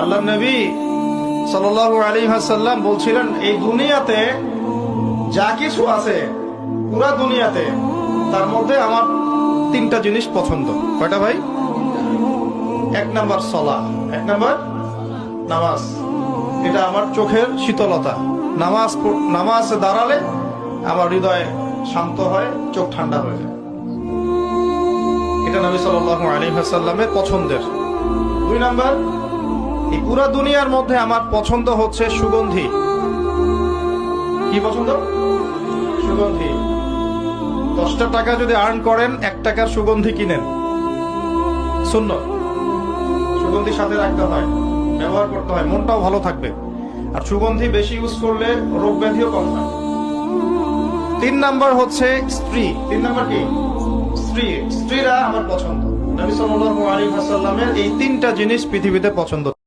আল্লাহ নবী সাল্লাল্লাহু আলাইহি ওয়াসাল্লাম বলছিলেন, এই দুনিয়াতে যা কিছু আছে, পুরা দুনিয়াতে, তার মধ্যে আমার তিনটা জিনিস পছন্দ। কয়টা ভাই? এক নাম্বার সালাহ, এক নাম্বার নামাজ। এটা আমার চোখের শীতলতা। নামাজে দাঁড়ালে আমার হৃদয় শান্ত হয়, চোখ ঠান্ডা হয়ে যায়। এটা নবী সাল্লাল্লাহু আলাইহি ওয়াসাল্লামের পছন্দের। দুই নাম্বার, এই পুরা দুনিয়ার মধ্যে আমার পছন্দ হচ্ছে সুগন্ধি। কি পছন্দ? সুগন্ধি। 10টা টাকা যদি আর্ন করেন, 1 টাকার সুগন্ধি কিনেন, সুন্নাত। সুগন্ধি সাথে রাখতে হয়, ব্যবহার করতে হয়, মনটাও ভালো থাকবে। আর সুগন্ধি বেশি ইউজ করলে রোগ ব্যাধিও কম হয়। 3 নাম্বার হচ্ছে স্ত্রী। 3 নাম্বার কি? স্ত্রী। স্ত্রীরা আমার পছন্দ। নবী সাল্লাল্লাহু আলাইহি ওয়াসাল্লামের এই 3টা জিনিস পৃথিবীতে পছন্দ।